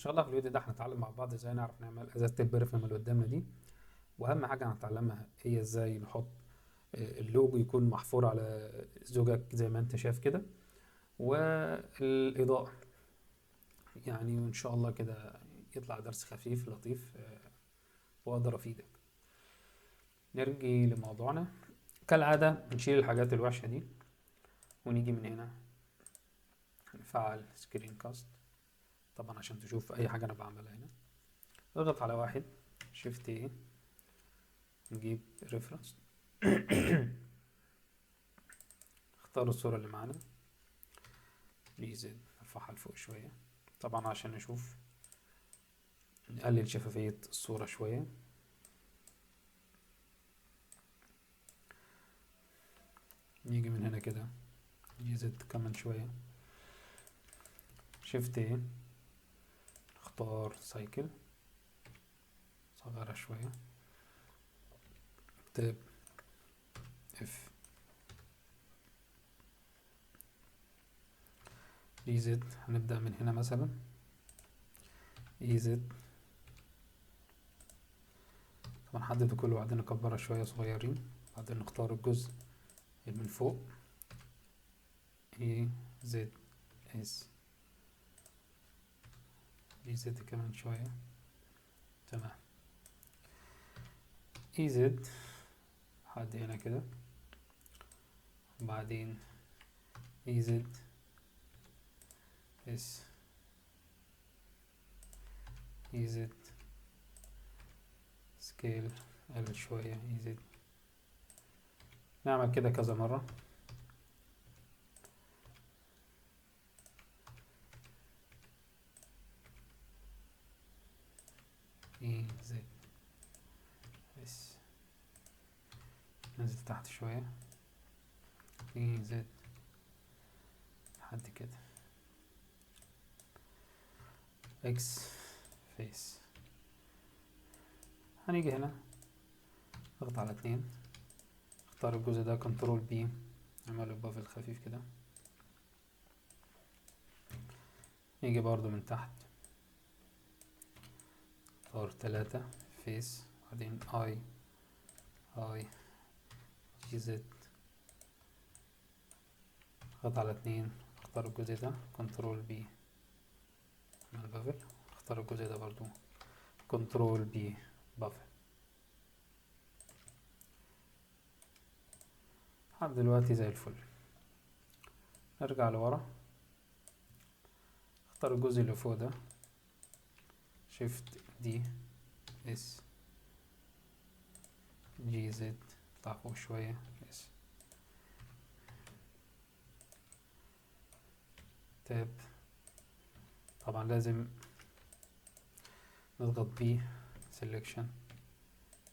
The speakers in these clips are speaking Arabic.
شاء الله في الفيديو ده هنتعلم مع بعض ازاي نعرف نعمل ازازة البرفيوم اللي قدامنا دي. واهم حاجة هنتعلمها هي ازاي نحط اللوجو يكون محفور على زجاج زي ما انت شايف كده، والاضاءة. يعني وان شاء الله كده يطلع درس خفيف لطيف، واقدر افيدك. نرجع لموضوعنا. كالعادة بنشيل الحاجات الوحشة دي ونيجي من هنا نفعل سكرين كاست. طبعا عشان تشوف اي حاجة انا بعملها هنا اضغط على واحد، شيفت ايه، نجيب ريفرنس، اختار الصورة اللي معانا، ريزد نرفعها لفوق شوية طبعا عشان نشوف، نقلل شفافية الصورة شوية. نيجي من هنا كده ريزد كمان شوية، شيفت ايه، اختار سايكل صغيرة شوية، تاب اف، ريزد هنبدأ من هنا مثلا ايزد، طبعا نحدد كله وبعدين نكبرها شوية صغيرين، بعدين نختار الجزء اللي من فوق اي زد اس، ريزد كمان شوية، تمام. اي زد لحد هنا كده، وبعدين اي زد اس، اي زد سكيل قلل شوية، اي زد. نعمل كده كذا مرة. اي زد اس، ننزل تحت شوية، اي زد لحد كده، اكس فيس. هنيجي هنا اضغط على 2، اختار الجزء ده كنترول بي، نعمله بافل خفيف كده. نيجي برضو من تحت اختار 3 فيس، بعدين اي جي زد، اضغط على 2، اختار الجزء ده كنترول بي، نعمل بافل، اختار الجزء ده برضو كنترول بي بافل. لحد دلوقتي زي الفل. نرجع لورا، اختار الجزء اللي فوق ده، شيفت دي اس جي زد، اطلع فوق شوية اس، تاب. طبعا لازم نضغط بي سيلكشن،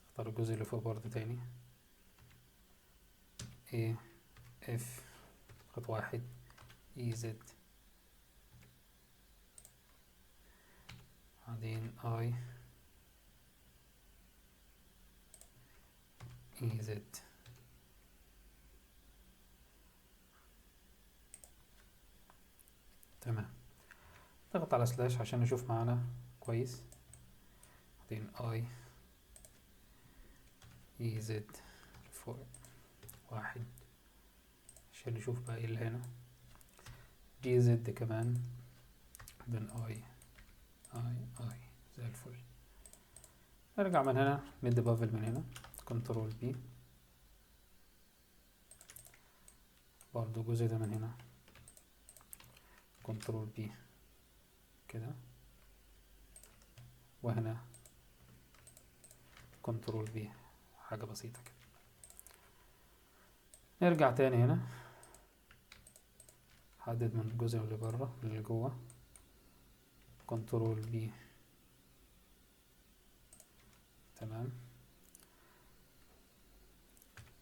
اختار الجزء اللي فوق برضه تاني، A F خط واحد E Z، بعدين I E Z. تمام. ضغط على سلاش عشان نشوف معانا كويس، بعدين I E Z فوق واحد عشان نشوف بقى ايه اللي هنا، G Z كمان، بعدين I زي الفل. نرجع من هنا ميد بافل، من هنا كنترول بي، برضو الجزء ده من هنا كنترول بي كده، وهنا كنترول بي، حاجة بسيطة كده. نرجع تاني هنا، حدد من الجزء اللي بره اللي جوه، كنترول بي، تمام.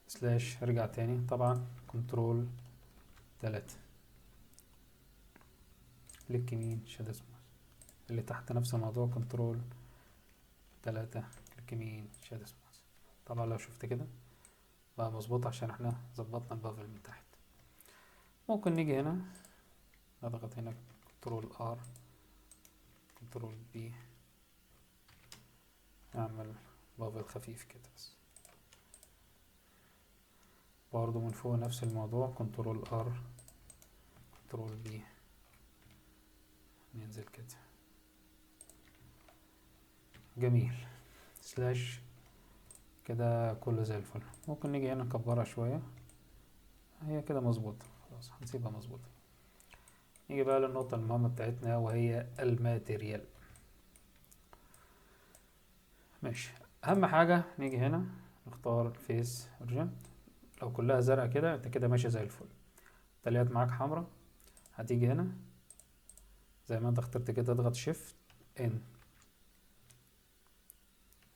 سلاش ارجع تاني، طبعا كنترول 3، كليك يمين شادو سموث، اللي تحت نفس الموضوع كنترول 3، كليك يمين شادو سموث. طبعا لو شفت كده بقى مظبوط عشان احنا ظبطنا البافل من تحت. ممكن نيجي هنا نضغط هنا كنترول ار، كنترول بي، نعمل بابل خفيف كده بس. برضو من فوق نفس الموضوع، كنترول ار، كنترول بي، ننزل كده. جميل. سلاش كده كله زي الفل. ممكن نيجي هنا نكبرها شوية، هي كده مظبوطة، خلاص هنسيبها مظبوطة. نيجي بقى للنقطة المهمة بتاعتنا وهي الماتيريال. ماشي، أهم حاجة نيجي هنا نختار فيس اوريجين. لو كلها زرقا كده انت كده ماشي زي الفل. طلعت معاك حمرا، هتيجي هنا زي ما انت اخترت كده، تضغط شيفت ان،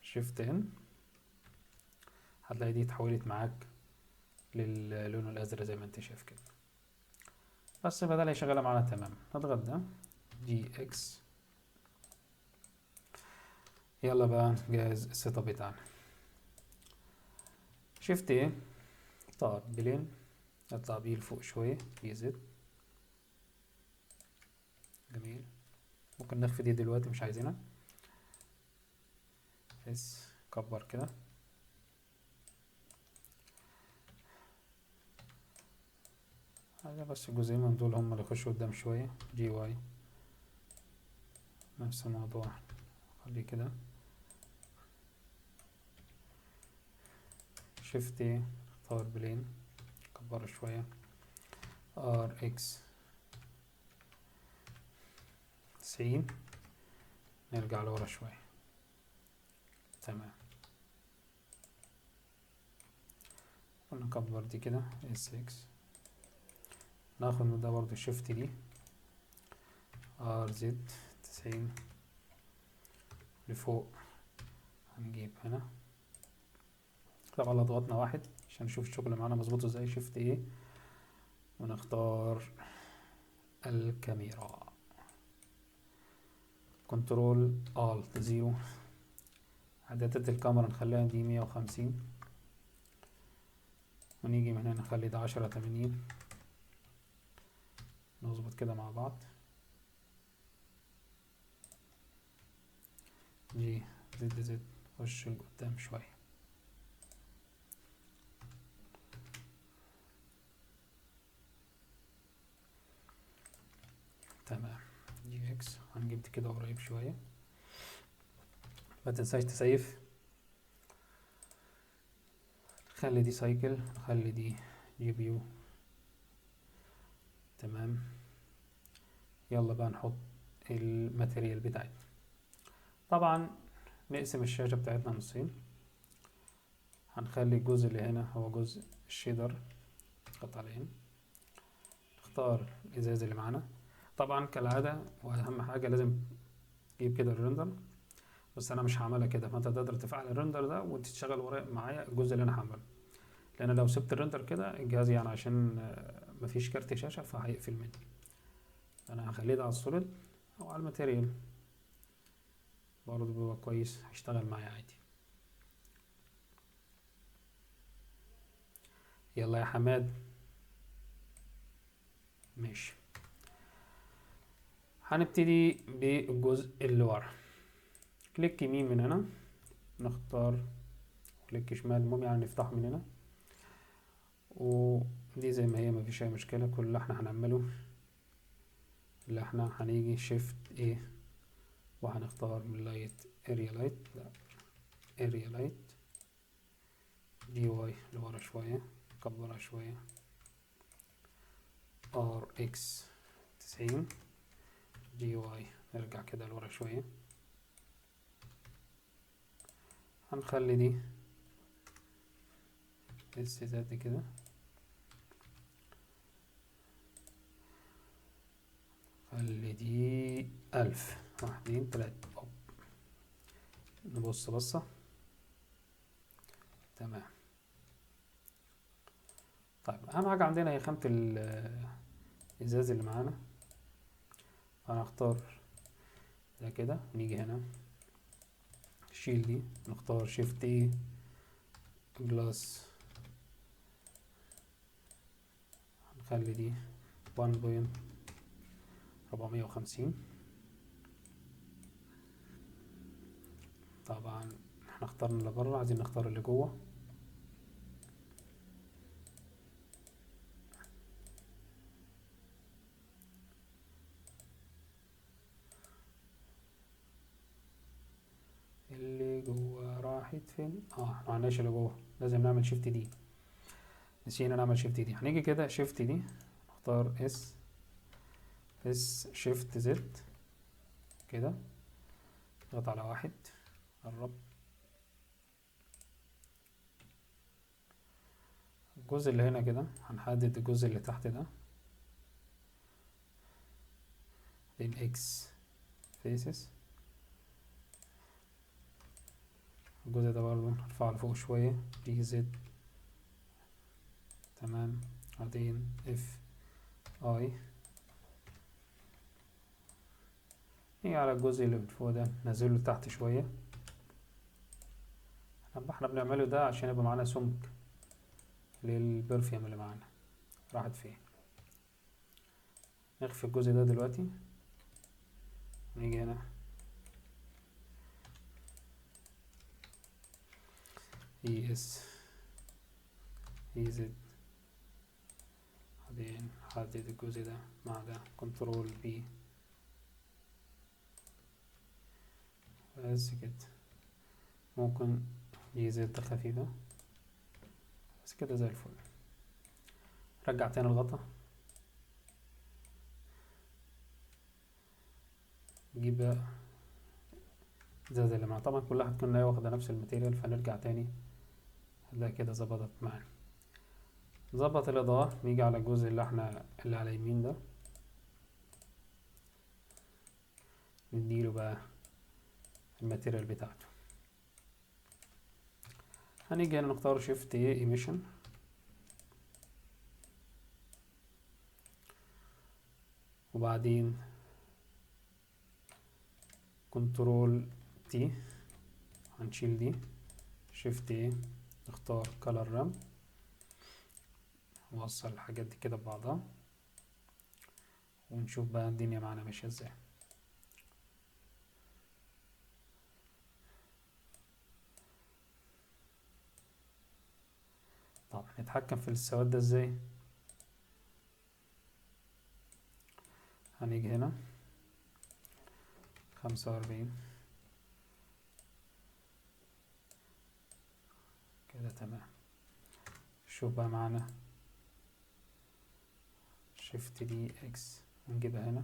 شيفت ان، هتلاقي دي اتحولت معاك للون الازرق زي ما انت شايف كده. بس بدل هيشغلها معانا تمام. نضغط ده جي اكس. يلا بقى نجهز السيت اب بتاعنا. شيفت ايه، طب بلين، نطلع بيه لفوق شوية، بي زد. جميل. ممكن نخفي دي دلوقتي مش عايزينها، بس كبر كده. حاجة بس الجزئين من دول هم اللي يخشوا قدام شوية. جي واي نفس الموضوع، خليه كده. شيفت ايه، اختار بلين، كبره شوية. ار اكس 90، نرجع لورا شوية. تمام. ونكبر دي كده اس اكس. ناخد من ده برضو شيفت دي، ار زد 90 لفوق. هنجيب هنا، طبعا لو ضغطنا واحد عشان نشوف الشغل معانا مظبوط ازاي. شيفت ايه، ونختار الكاميرا، كنترول الت زيرو. اعدادات الكاميرا نخليها دي 150، ونيجي من هنا نخلي ده 1080. نظبط كده مع بعض. جي زد زد، خش لقدام شوية. تمام. جي اكس هنجيب دي كده قريب شوية. ما تنساش تسيف. نخلي دي سايكل، نخلي دي جي بي يو. تمام. يلا بقى نحط الماتيريال بتاعتنا. طبعا نقسم الشاشة بتاعتنا نصين. هنخلي الجزء اللي هنا هو جزء الشيدر، نضغط عليه هنا، نختار الازاز اللي معانا. طبعا كالعادة واهم حاجة لازم تجيب كده الريندر، بس انا مش هعملها كده، فانت تقدر تفعل الريندر ده وتشتغل ورايا معايا الجزء اللي انا هعمله. لان لو سبت الريندر كده الجهاز يعني عشان مفيش كارت شاشة فهيقفل مني. انا هخليه ده على السوليد او على الماتيريال، برضه بيبقى كويس، هيشتغل معايا عادي. يلا يا حماد. ماشي، هنبتدي بالجزء اللي ورا. كليك يمين من هنا، نختار كليك شمال، المهم يعني نفتحه من هنا. ودي زي ما هي مفيش اي مشكلة. كل اللي احنا هنعمله اللي احنا هنيجي شيفت ايه، وهنختار من لايت اريا لايت، لا اريا لايت، دي واي لورا شوية، كبرها شوية. ار اكس 90، دي واي نرجع كده لورا شوية. هنخلي دي اس زد كده، خلي دي 1000. 1 2 3 أوب. نبص بصة. تمام. طيب أهم حاجة عندنا هي خامة الإزاز اللي معانا. هنختار ده كده، نيجي هنا شيل دي، نختار شيفت ايه، جلاس، هنخلي دي 1.450. طبعا احنا اخترنا اللي بره، عايزين نختار اللي جوه. اللي جوه راحت فين؟ احنا معندناش اللي جوه، لازم نعمل شيفت دي، نسينا نعمل شيفت دي. هنيجي كده شيفت دي، نختار اس شيفت زد كده، نضغط على واحد، قرب الجزء اللي هنا كده، هنحدد الجزء اللي تحت ده، اكس فيسز، الجزء ده برضو نرفعه لفوق شوية، بي زد تمام. بعدين اف اي، نيجي على الجزء اللي من فوق ده ننزله تحت شوية. احنا بنعمله ده عشان يبقى معانا سمك للبرفيوم اللي معانا. راحت فين؟ نخفي الجزء ده دلوقتي، نيجي هنا اي اس اي زد، بعدين حدد الجزء ده مع ده، كنترول بي، بس كده. ممكن اي زد خفيفة، بس كده زي الفل. رجع تاني الغطا، نجيب بقى الازازة اللي معاه، طبعا كلها هتكون واخدة نفس الماتيريال، فنرجع تاني هنلاقي كده ظبطت معانا. نظبط الإضاءة، نيجي على الجزء اللي على اليمين ده، نديله بقى الماتيريال بتاعته. هنيجي هنا نختار شيفت ايه ايميشن، وبعدين كنترول تي، هنشيل دي، شيفت ايه، نختار كلر رام، نوصل الحاجات دي كده ببعضها، ونشوف بقى الدنيا معانا ماشية ازاي. طب نتحكم في السواد ده ازاي؟ هنيجي هنا 45 كده تمام. شوف بقى معانا شيفت دي اكس، ونجيبها هنا،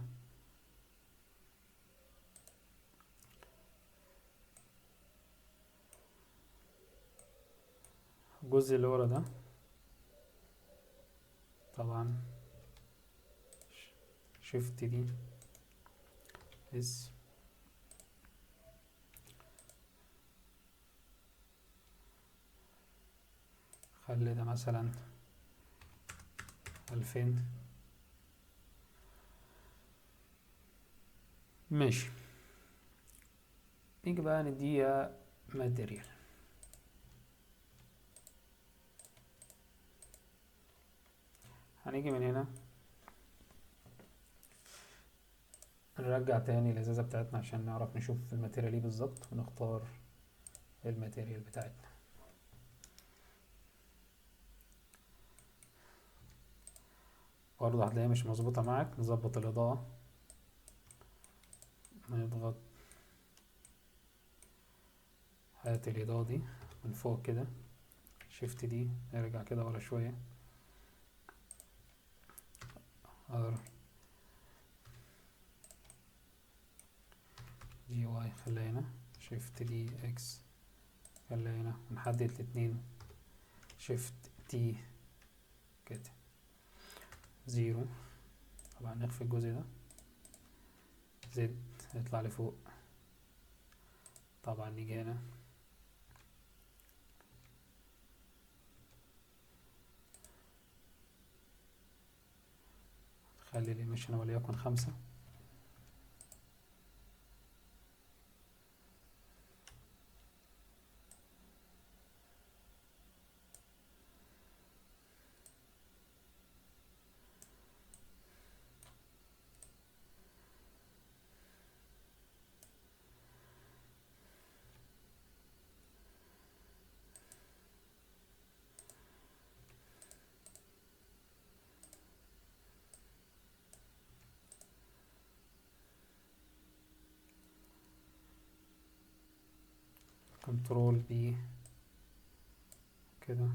الجزء اللي ورا ده طبعا شيفت دي اس، خلي ده مثلا 2000 ماشي. نيجي بقى نديها ماتيريال، هنيجي من هنا نرجع تاني الازازة بتاعتنا عشان نعرف نشوف الماتيريال ايه بالظبط، ونختار الماتيريال بتاعتنا. برضه هتلاقيها مش مظبوطة معاك، نظبط الإضاءة، نضغط هات الإضاءة دي من فوق كده، شيفت دي، نرجع كده ورا شوية، ار جي واي خليها هنا، شيفت دي اكس خليها هنا، ونحدد الاتنين، شيفت تي كده 0. طبعا نخفي الجزء ده، زد يطلع لفوق. طبعا نيجي هنا خلي الايميشن وليكن 5. كنترول بي كده،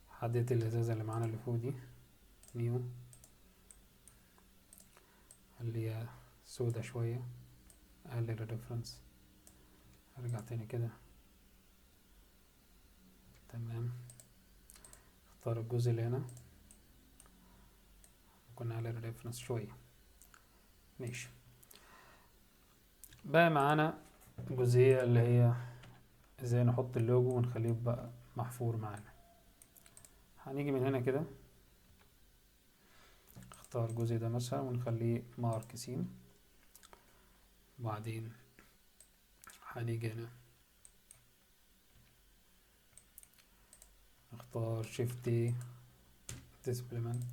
حددت الازازة اللي معانا اللي فوق دي نيو، اللي هي سودا شوية، اقلل الريفرنس، ارجع تاني كده تمام. اختار الجزء اللي هنا، ممكن نقلل الريفرنس شوية. ماشي، بقى معانا الجزئية اللي هي ازاي نحط اللوجو ونخليه بقى محفور معانا. هنيجي من هنا كده، اختار الجزء ده مثلا ونخليه مارك سين، وبعدين هنيجي هنا نختار شيفت ديسبلمنت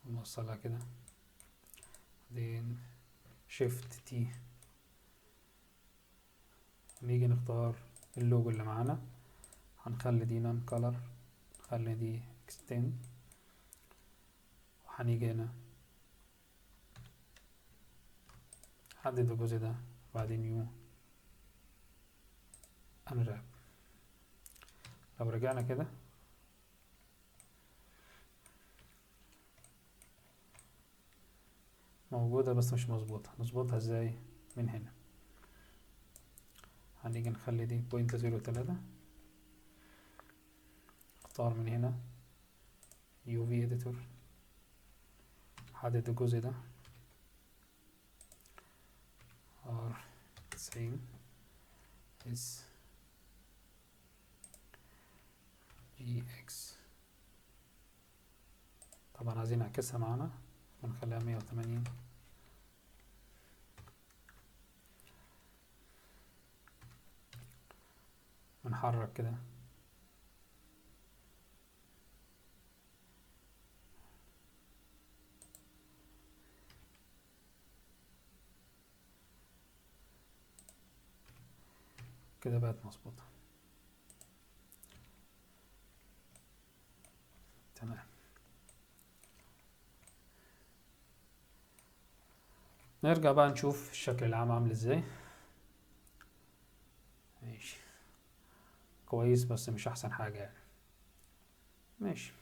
ونوصلها كده، بعدين شيفت تي، ونيجي نختار اللوجو اللي معانا، هنخلي دي نون كولر، نخلي دي اكستند، وهنيجي هنا نحدد الجزء ده، وبعدين نيو انراب. لو رجعنا كده موجودة بس مش مظبوطة، نظبطها ازاي؟ من هنا هنيجي نخلي دي 0.03، اختار من هنا UV editor، حدد الجزء ده R90 SGX، طبعا عايزين نعكسها معانا ونخليها 180، ونحرك كده كده بقت مظبوطة تمام. نرجع بقى نشوف الشكل العام عامل ازاي. ماشي، كويس بس مش احسن حاجة يعني. ماشي،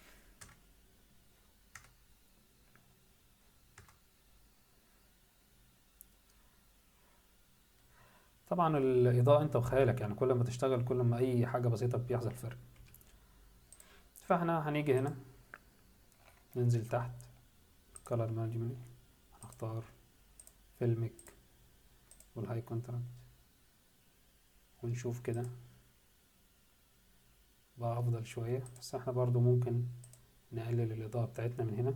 طبعا الإضاءة انت وخيالك يعني، كل ما تشتغل كل ما اي حاجة بسيطة بيحصل فرق. فاحنا هنيجي هنا ننزل تحت color management، هنختار فيلمك والهاي كونتراست، ونشوف كده بقى افضل شوية، بس احنا برضو ممكن نقلل الإضاءة بتاعتنا من هنا.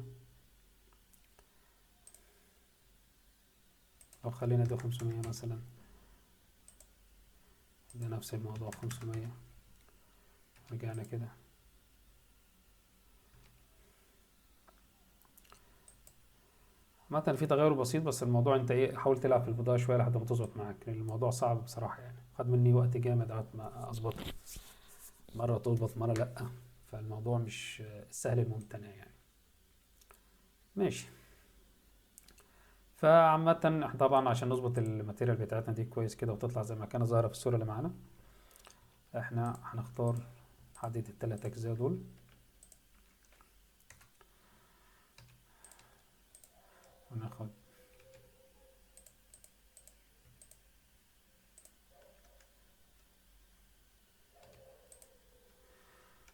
لو خلينا ده 500 مثلا، ده نفس الموضوع 500، رجعنا كده مثلا في تغير بسيط، بس الموضوع انت ايه، حاول تلعب في البضاعة شوية لحد ما تظبط معاك، لان الموضوع صعب بصراحة يعني، خد مني وقت جامد لغاية ما اظبطها، مرة تظبط مرة لأ، فالموضوع مش السهل الممتنع يعني. ماشي، فعامة احنا طبعا عشان نظبط الماتيريال بتاعتنا دي كويس كده وتطلع زي ما كانت ظاهرة في الصورة اللي معانا، احنا هنختار نحدد التلات أجزاء دول، وناخد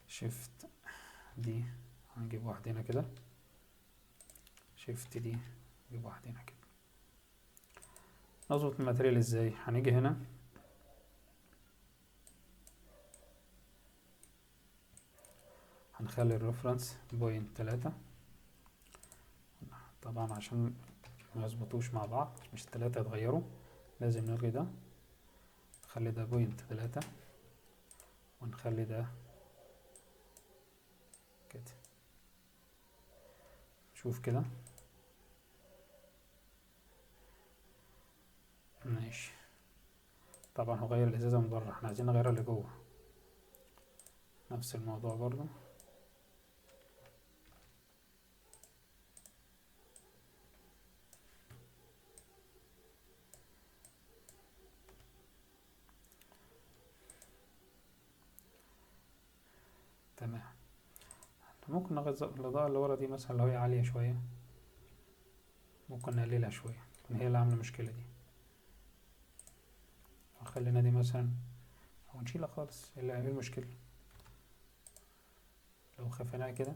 شيفت دي، هنجيب واحد هنا كده، شيفت دي نجيب واحد هنا كده. نظبط الماتيريال ازاي؟ هنيجي هنا هنخلي الريفرنس 0.3، طبعا عشان ما يظبطوش مع بعض، مش التلاتة يتغيروا، لازم نلغي ده، نخلي ده 0.3، ونخلي ده كده. شوف كده ماشي. طبعا هغير الازازة من بره، احنا عايزين نغيرها اللي جوه، نفس الموضوع برضو. ممكن الإضاءة اللي ورا دي مثلا لو هي عالية شوية ممكن نقللها شوية، ممكن هي اللي عاملة المشكلة دي. خلينا دي مثلا أو نشيلها خالص، ايه المشكلة لو خفيناها كده؟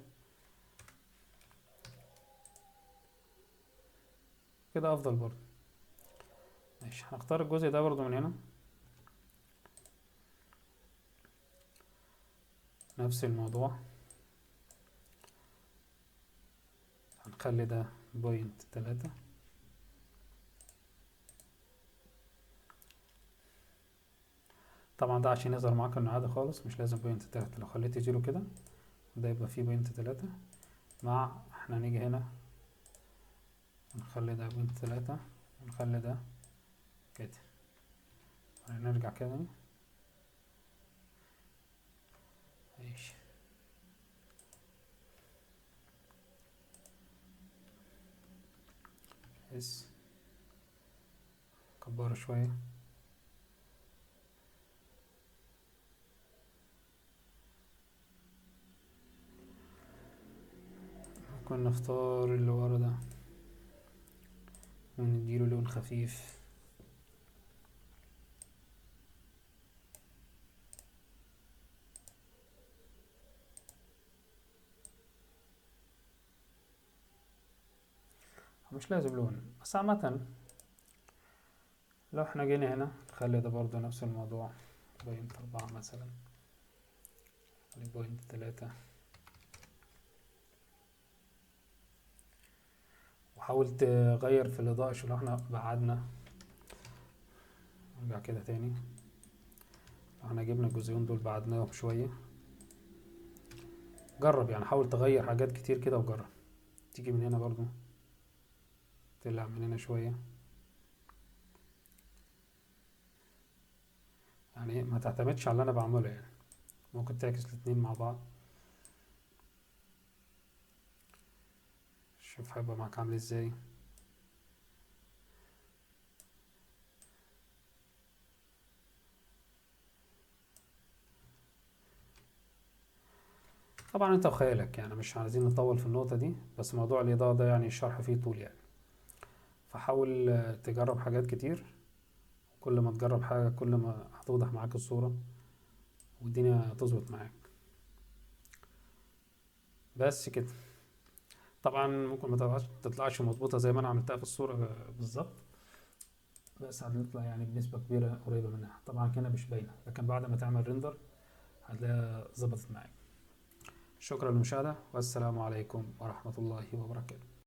كده أفضل برضه. ماشي، هنختار الجزء ده برضه من هنا، نفس الموضوع، هنخلي ده 0.3. طبعا ده عشان يظهر معاك انه عادي خالص، مش لازم 0.3. لو خليت 0 كده ده يبقى فيه 0.3. مع احنا هنيجي هنا ونخلي ده 0.3 ونخلي ده كده، نرجع كده. ماشي، بس كبره شوية. ممكن نختار اللي ورا ده ونديله لون خفيف. مش لازم لون، بس عامة لو احنا جينا هنا نخلي ده برضه نفس الموضوع 0.4 مثلا، 0.3. وحاول تغير في الإضاءة. شو لو احنا بعدنا، نرجع كده تاني، لو احنا جبنا الجزئين دول بعدناهم شوية، جرب يعني، حاول تغير حاجات كتير كده وجرب. تيجي من هنا برضو، تطلع من هنا شوية، يعني ما تعتمدش على اللي انا بعمله يعني، ممكن تعكس الاتنين مع بعض. شوف هيبقى معاك عامل ازاي. طبعا انت وخيالك يعني، مش عايزين نطول في النقطة دي، بس موضوع الإضاءة ده يعني الشرح فيه طول يعني. فحاول تجرب حاجات كتير، كل ما تجرب حاجة كل ما هتوضح معاك الصورة والدنيا هتظبط معاك. بس كده. طبعا ممكن ما تطلعش مظبوطة زي ما انا عملتها في الصورة بالظبط، بس هتطلع يعني بنسبة كبيرة قريبة منها. طبعا كده مش باينة، لكن بعد ما تعمل ريندر هتلاقيها ظبطت معاك. شكرا للمشاهدة، والسلام عليكم ورحمة الله وبركاته.